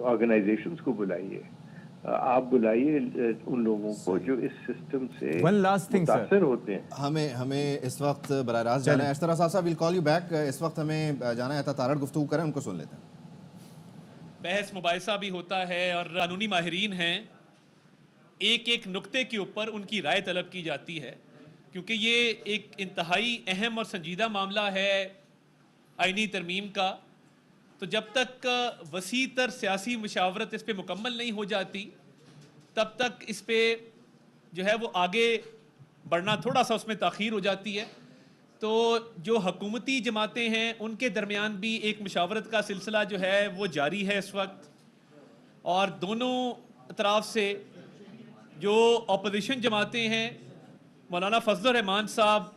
Organisations को बुलाइए, आप बुलाइए उन लोगों को जो इस सिस्टम से मुतासर होते हैं। हमें इस वक्त बराह रास्त जाना है। अशतर साहब विल कॉल यू बैक। इस वक्त हमें जाना है, तारड़ गुफ्तगू करें, उनको सुन लेते हैं। बहस मुबाहिसा भी होता है और कानूनी माहिरीन हैं, एक एक नुक्ते के ऊपर उनकी राय तलब की जाती है, क्योंकि ये एक इंतहाई अहम और संजीदा मामला है आइनी तरमीम का। तो जब तक वसी तर सियासी मुशावरत इस पर मुकम्मल नहीं हो जाती, तब तक इस पर जो है वो आगे बढ़ना थोड़ा सा उसमें ताख़ीर हो जाती है। तो जो हकूमती जमातें हैं उनके दरमियान भी एक मुशावरत का सिलसिला जो है वो जारी है इस वक्त, और दोनों अतराफ से जो अपोजिशन जमातें हैं, मौलाना फजल रहमान साहब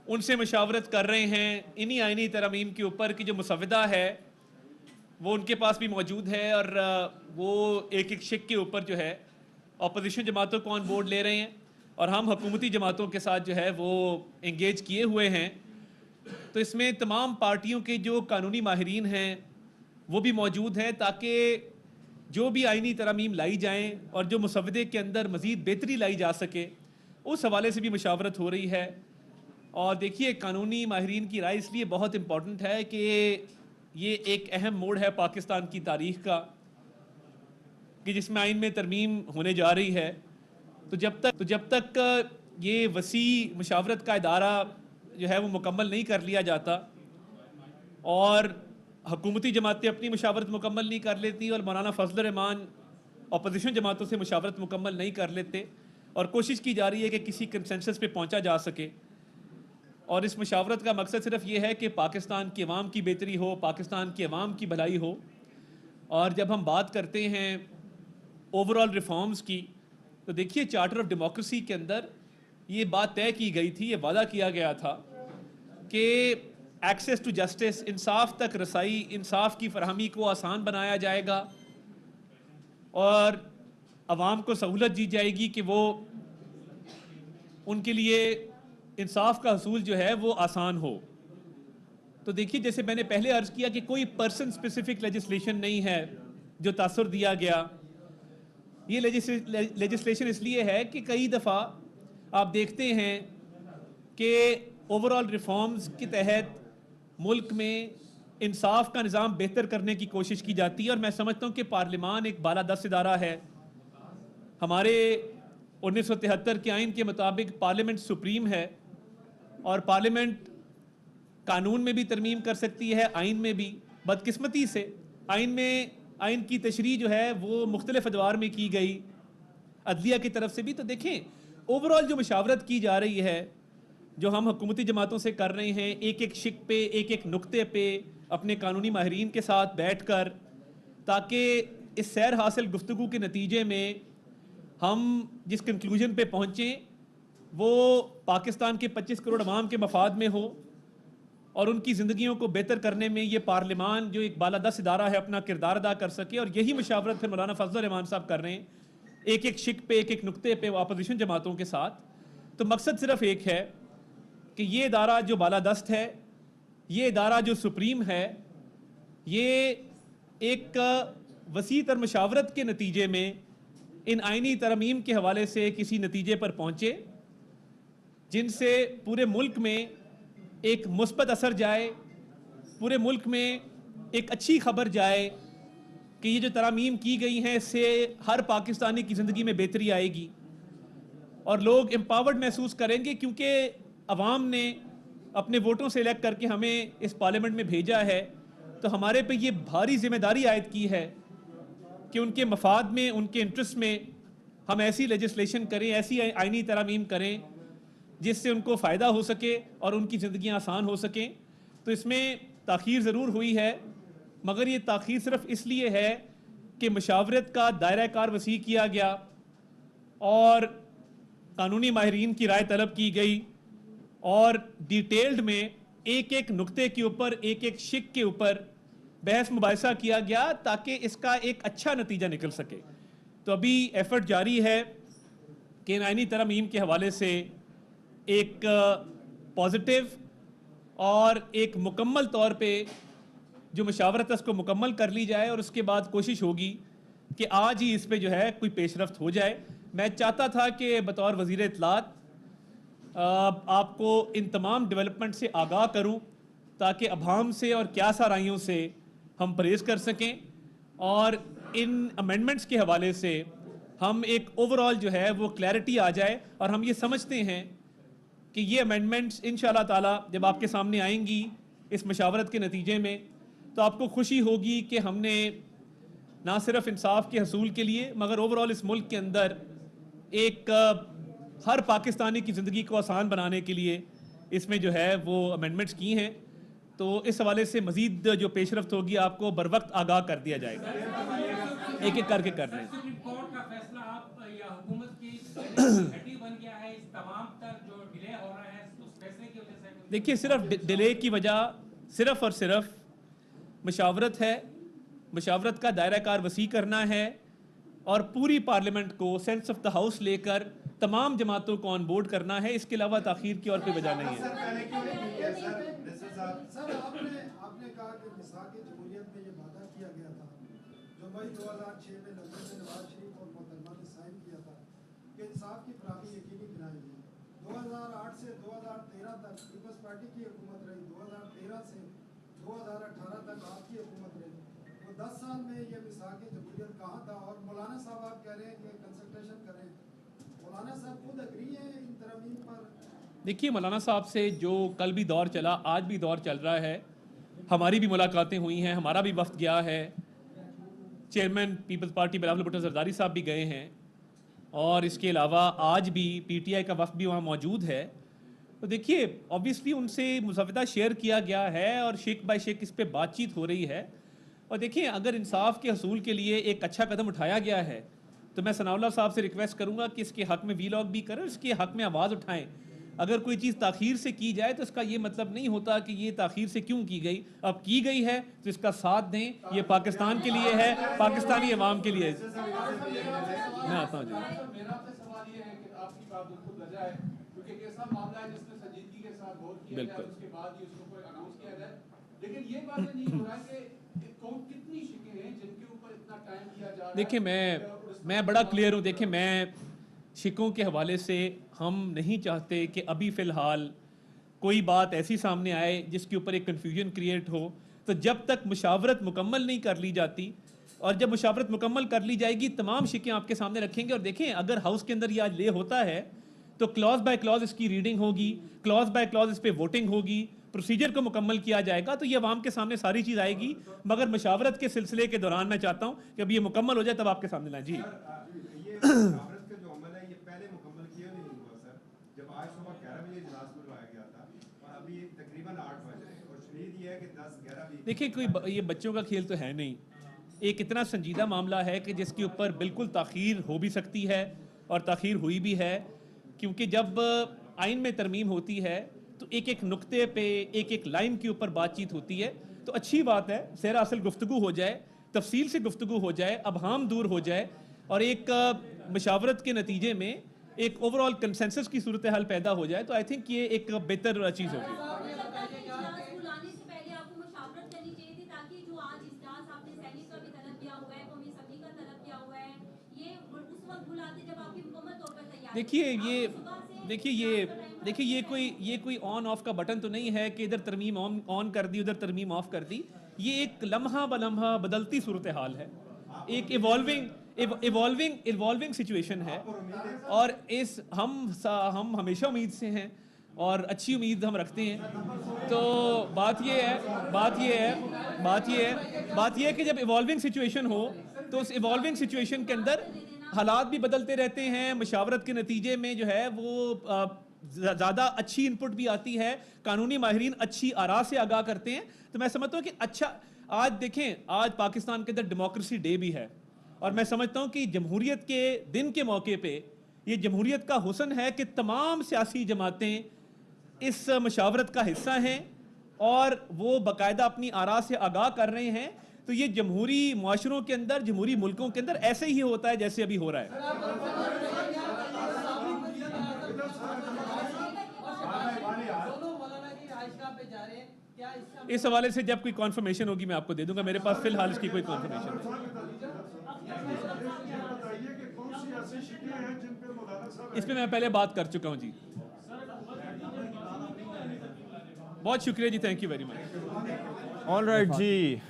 उनसे मुशावरत कर रहे हैं इन्हीं आइनी तरमीम के ऊपर कि जो मुसवदा है वो उनके पास भी मौजूद है, और वो एक एक शिक के ऊपर जो है अपोजिशन जमातों को ऑन बोर्ड ले रहे हैं, और हम हुकूमती जमातों के साथ जो है वो इंगेज किए हुए हैं। तो इसमें तमाम पार्टियों के जो कानूनी माहिरीन हैं वो भी मौजूद हैं, ताकि जो भी आइनी तरमीम लाई जाएँ और जो मुसवदे के अंदर मज़ीद बेहतरी लाई जा सके, उस हवाले से भी मुशावरत हो रही है। और देखिए, कानूनी माहिरीन की राय इसलिए बहुत इम्पॉर्टेंट है कि ये एक अहम मोड़ है पाकिस्तान की तारीख़ का, कि जिसमें आइन में तरमीम होने जा रही है। तो जब तक ये वसी मुशावरत का इदारा जो है वो मुकम्मल नहीं कर लिया जाता, और हुकूमती जमातें अपनी मुशावरत मुकम्मल नहीं कर लेती, और मौलाना फजल रहमान अपोजिशन जमातों से मुशावरत मुकम्मल नहीं कर लेते, और कोशिश की जा रही है कि किसी कंसेंसस पे पहुंचा जा सके। और इस मुशावरत का मकसद सिर्फ ये है कि पाकिस्तान की अवाम की बेहतरी हो, पाकिस्तान की अवाम की भलाई हो। और जब हम बात करते हैं ओवरऑल रिफॉर्म्स की, तो देखिए चार्टर ऑफ डेमोक्रेसी के अंदर ये बात तय की गई थी, ये वादा किया गया था कि एक्सेस टू जस्टिस, इंसाफ तक रसाई, इंसाफ की फरहमी को आसान बनाया जाएगा, और अवाम को सहूलत दी जाएगी कि वो उनके लिए इंसाफ का हसूल जो है वो आसान हो। तो देखिए, जैसे मैंने पहले अर्ज़ किया कि कोई पर्सन स्पेसिफिक लेजिस्लेशन नहीं है जो तासुर दिया गया। ये लेजिस्लेशन इसलिए है कि कई दफ़ा आप देखते हैं कि ओवरऑल रिफॉर्म्स के तहत मुल्क में इंसाफ का निज़ाम बेहतर करने की कोशिश की जाती है, और मैं समझता हूँ कि पार्लिमान एक बालादस्त इदारा है। हमारे 1973 के आइन के मुताबिक पार्लियामेंट सुप्रीम है, और पार्लियामेंट कानून में भी तरमीम कर सकती है, आइन में भी। बदकिस्मती से आइन की तशरीह जो है वो मुख्तलिफ अदवार में की गई, अदलिया की तरफ से भी। तो देखें, ओवरऑल जो मुशावरत की जा रही है, जो हम हुकूमती जमातों से कर रहे हैं, एक एक शिक पे, एक एक नुक्ते पे अपने कानूनी माहिरीन के साथ बैठ कर, ताकि इस सैर हासिल गुफ्तगू के नतीजे में हम जिस कंक्लूजन पे पहुँचें वो पाकिस्तान के 25 करोड़ अवाम के मफाद में हो, और उनकी ज़िंदगियों को बेहतर करने में ये पार्लिमान जो एक बालादस्त इदारा है अपना किरदार अदा कर सके। और यही मुशावरत फिर मौलाना फजल रहमान साहब कर रहे हैं, एक एक शिक पे, एक एक नुक्ते पे अपोजिशन जमातों के साथ। तो मकसद सिर्फ एक है कि ये इदारा जो बालादस्त है, ये इदारा जो सुप्रीम है, ये एक वसी तर मुशावरत के नतीजे में इन आइनी तरमीम के हवाले से किसी नतीजे पर पहुँचे, जिनसे पूरे मुल्क में एक मुस्बत असर जाए, पूरे मुल्क में एक अच्छी खबर जाए कि ये जो तरमीम की गई हैं इससे हर पाकिस्तानी की ज़िंदगी में बेहतरी आएगी, और लोग एम्पावर्ड महसूस करेंगे, क्योंकि अवाम ने अपने वोटों से इलेक्ट करके हमें इस पार्लियामेंट में भेजा है। तो हमारे पे ये भारी जिम्मेदारी आयद की है कि उनके मफाद में, उनके इंटरेस्ट में हम ऐसी लेजिस्लेशन करें, ऐसी आइनी तरमीम करें जिससे उनको फ़ायदा हो सके और उनकी ज़िंदगियाँ आसान हो सकें। तो इसमें ताख़ीर ज़रूर हुई है, मगर ये ताख़ीर सिर्फ इसलिए है कि मुशावरत का दायरा कार वसी किया गया, और कानूनी माहिरीन की राय तलब की गई, और डिटेल्ड में एक एक नुक्ते के ऊपर, एक एक शिक के ऊपर बहस मुबाहिसा किया गया, ताकि इसका एक अच्छा नतीजा निकल सके। तो अभी एफर्ट जारी है कि आइनी तरमीम के हवाले से एक पॉजिटिव और एक मुकम्मल तौर पे जो मुशावरत है उसको मुकम्मल कर ली जाए और उसके बाद कोशिश होगी कि आज ही इस पे जो है कोई पेशरफ्त हो जाए। मैं चाहता था कि बतौर वज़ीर इत्तलात आपको इन तमाम डेवलपमेंट से आगाह करूं ताकि अवाम से और क्या साराइयों से हम परहेज़ कर सकें और इन अमेंडमेंट्स के हवाले से हम एक ओवरऑल जो है वो क्लैरिटी आ जाए और हम ये समझते हैं कि ये अमेंडमेंट्स इंशाअल्लाह ताला जब आपके सामने आएंगी इस मशावरत के नतीजे में तो आपको खुशी होगी कि हमने ना सिर्फ इंसाफ के हसूल के लिए मगर ओवरऑल इस मुल्क के अंदर एक हर पाकिस्तानी की ज़िंदगी को आसान बनाने के लिए इसमें जो है वो अमेंडमेंट्स की हैं। तो इस हवाले से मज़ीद जो पेशरफ्त होगी आपको बर वक्त आगाह कर दिया जाएगा। एक एक करके कर लें। सुप्रीम कोर्ट का फैसला आप या हुकूमत की घटी बन गया है, इस तमाम तक जो डिले हो रहा है उस फैसले की वजह से? देखिए, सिर्फ डिले की वजह सिर्फ और सिर्फ मशावरत है। मशावरत का दायरा कार वसी करना है और पूरी पार्लियामेंट को सेंस ऑफ द हाउस लेकर तमाम जमातों को ऑन बोर्ड करना है। इसके अलावा ताखीर की और कोई वजह नहीं है। सर आपने कहा कि मिसाक जमहूरियत में ये वादा किया गया था जो मई 2006 में लंदन में नवाज शरीफ और मोहतरमा ने साइन किया था कि इंसाफ की फराहमी यकीनी बनाएगी। 2008 से 2013 तक पीपल्स पार्टी की हुकूमत रही, 2013 से 2018 तक आपकी हुकूमत रही। वो 10 साल में ये मिसाक जमहूरियत कहाँ था? और मौलाना साहब आप कह रहे हैं कि कंसल्टेशन करें, मौलाना साहब खुद एग्री हैं इन तरमीम पर? देखिए, मौलाना साहब से जो कल भी दौर चला, आज भी दौर चल रहा है, हमारी भी मुलाकातें हुई हैं, हमारा भी वफ्द गया है, chairman Peoples Party Bilawal Bhutto Zardari साहब भी गए हैं और इसके अलावा आज भी पीटीआई का वफ्द भी वहाँ मौजूद है। तो देखिए, ऑब्वियसली उनसे मुसवदा शेयर किया गया है और शेख बाय शेख इस पर बातचीत हो रही है। और देखिए, अगर इंसाफ के हसूल के लिए एक अच्छा कदम उठाया गया है तो मैं सनाउल्लाह साहब से रिक्वेस्ट करूँगा कि इसके हक़ में वीलॉग भी करें, इसके हक़ में आवाज़ उठाएं। अगर कोई चीज़ ताख़ीर से की जाए तो इसका ये मतलब नहीं होता कि ये ताख़ीर से क्यों की गई। अब की गई है तो इसका साथ दें। ये पाकिस्तान के लिए है, पाकिस्तानी अवाम के लिए। मैं आता हूँ जी। मेरा आपसे सवाल ये है कि आपकी बात बिल्कुल वजह है क्योंकि एक ऐसा मामला है जिसमें संजीदगी के साथ गौर किया जाए, उसके बाद ही उसको कोई अनाउंस किया जाए। लेकिन ये बात नहीं हो रहा है कि कौन कितनी शिकें हैं जिनके ऊपर इतना टाइम दिया जा रहा है। देखिए, मैं बड़ा क्लियर हूँ। देखिए, मैं शिकों के हवाले से हम नहीं चाहते कि अभी फ़िलहाल कोई बात ऐसी सामने आए जिसके ऊपर एक कन्फ्यूजन क्रिएट हो। तो जब तक मुशावरत मुकम्मल नहीं कर ली जाती और जब मुशावरत मुकम्मल कर ली जाएगी तमाम शिकें आपके सामने रखेंगे। और देखें, अगर हाउस के अंदर ये आज ले होता है तो क्लॉज बाय क्लॉज इसकी रीडिंग होगी, क्लॉज बाय क्लॉज इस पर वोटिंग होगी, प्रोसीजर को मुकम्मल किया जाएगा तो ये अवाम के सामने सारी चीज़ आएगी। मगर मशावरत के सिलसिले के दौरान मैं चाहता हूँ कि अब ये मुकम्मल हो जाए तब आपके सामने लाएं। जी, देखिए, कोई ये बच्चों का खेल तो है नहीं। एक इतना संजीदा मामला है कि जिसके ऊपर बिल्कुल ताख़ीर हो भी सकती है और ताख़ीर हुई भी है, क्योंकि जब आइन में तरमीम होती है तो एक एक नुक्ते पे एक एक लाइन के ऊपर बातचीत होती है। तो अच्छी बात है, सेरा असल गुफ्तगू हो जाए, तफसील से गुफ्तगू हो जाए, अबहाम दूर हो जाए और एक मशावरत के नतीजे में एक ओवरऑल कंसेंसस की सूरत हाल पैदा हो जाए। तो आई थिंक ये एक बेहतर चीज़ होगी। देखिए ये कोई ऑन ऑफ का बटन तो नहीं है कि इधर तरमीम ऑन कर दी, उधर तरमीम ऑफ कर दी। ये एक लम्हा बलम्हा बदलती सूरत हाल है, एक इवॉल्विंग सिचुएशन है। और इस हम हमेशा उम्मीद से हैं और अच्छी उम्मीद हम रखते हैं। तो बात ये है कि जब इवॉल्विंग सिचुएशन हो तो उस इवॉल्विंग सिचुएशन के अंदर हालात भी बदलते रहते हैं। मशावरत के नतीजे में जो है वो ज़्यादा अच्छी इनपुट भी आती है, कानूनी माहिरीन अच्छी आरा से आगाह करते हैं। तो मैं समझता हूँ कि अच्छा, आज देखें, आज पाकिस्तान के अंदर डेमोक्रेसी डे भी है और मैं समझता हूँ कि जमहूरियत के दिन के मौके पे ये जमहूरियत का हुस्न है कि तमाम सियासी जमातें इस मशावरत का हिस्सा हैं और वो बाकायदा अपनी आरा से आगाह कर रहे हैं। तो ये जमहूरी मुआशरों के अंदर, जमहूरी मुल्कों के अंदर ऐसे ही होता है जैसे अभी हो रहा है। दोनों मौलाना की आइशा पे जा रहे हैं इस हवाले से जब कोई कॉन्फर्मेशन होगी मैं आपको दे दूंगा, मेरे पास फिलहाल इसकी कोई कॉन्फर्मेशन नहीं। इस पे मैं पहले बात कर चुका हूं जी। बहुत शुक्रिया जी, thank you very much. Alright जी।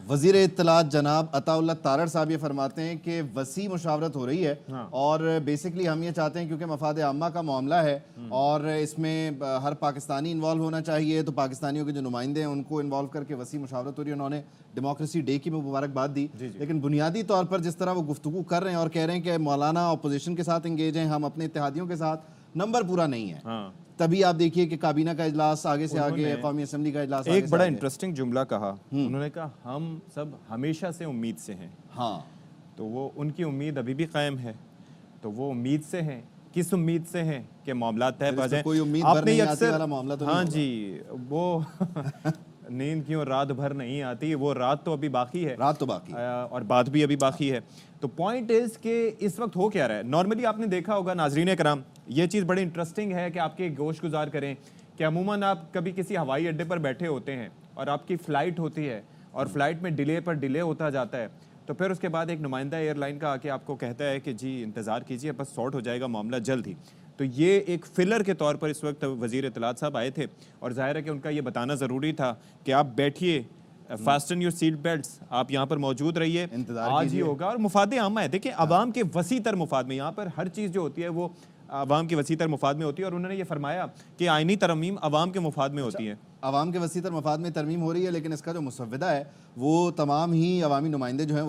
वजीर इत्तलात जनाब अताउल्लाह तारड़ साहब ये फरमाते हैं कि वसी मुशावरत हो रही है और बेसिकली हम ये चाहते हैं क्योंकि मफाद आमा का मामला है और इसमें हर पाकिस्तानी इन्वॉल्व होना चाहिए, तो पाकिस्तानियों के जो नुमाइंदे हैं उनको इन्वॉल्व करके वसी मुशावरत हो रही है। उन्होंने डेमोक्रेसी डे की मुबारकबाद दी, लेकिन बुनियादी तौर पर जिस तरह वो गुफ्तगू कर रहे हैं और कह रहे हैं कि मौलाना अपोजिशन के साथ इंगेज हैं, हम अपने इत्तेहादियों के साथ, नंबर पूरा नहीं है। तभी आप देखिए कि काबीना का इजलास आगे से आगे, कौमी असम्बली का इजलास एक बड़ा इंटरेस्टिंग जुमला कहा उन्होंने, कहा हम सब हमेशा से उम्मीद से हैं। हाँ, तो वो उनकी उम्मीद अभी भी कायम है, तो वो उम्मीद से हैं। किस उम्मीद से हैं कि मामला तय पा जाए? कोई उम्मीद भर नहीं आती वाला मामला तो हाँ जी, वो नींद क्यों रात भर नहीं आती, वो रात तो अभी बाकी है, रात तो बाकी और बात भी अभी बाकी है। तो पॉइंट इज कि इस वक्त हो क्या रहा है। नॉर्मली आपने देखा होगा नाजरीन कराम, ये चीज़ बड़ी इंटरेस्टिंग है कि आपके गोश गुजार करें कि अमूमन आप कभी किसी हवाई अड्डे पर बैठे होते हैं और आपकी फ़्लाइट होती है और फ्लाइट में डिले पर डिले होता जाता है, तो फिर उसके बाद एक नुमाइंदा एयरलाइन का आके आपको कहता है कि जी इंतज़ार कीजिए, बस सॉर्ट हो जाएगा मामला जल्द ही। तो ये एक फिलर के तौर पर इस वक्त वज़ीर इत्तलात साहब आए थे और जाहिर है कि उनका ये बताना ज़रूरी था कि आप बैठिए, फास्टन योर सीट बेल्ट्स, आप यहाँ पर मौजूद रहिए, आज ही होगा। और मुफाद आमा है, देखिए अवाम के वसी तर मुफाद में, यहाँ पर हर चीज़ जो होती है वो अवाम के वसी तर मुफाद में होती है। और उन्होंने ये फरमाया कि आइनी तरमीम अवाम के मुफाद में होती है। अवाम के वसी तर मफाद में तरमीम हो रही है, लेकिन इसका जो मुसव्विदा है वो तमाम ही अवामी नुमाइंदे जो हैं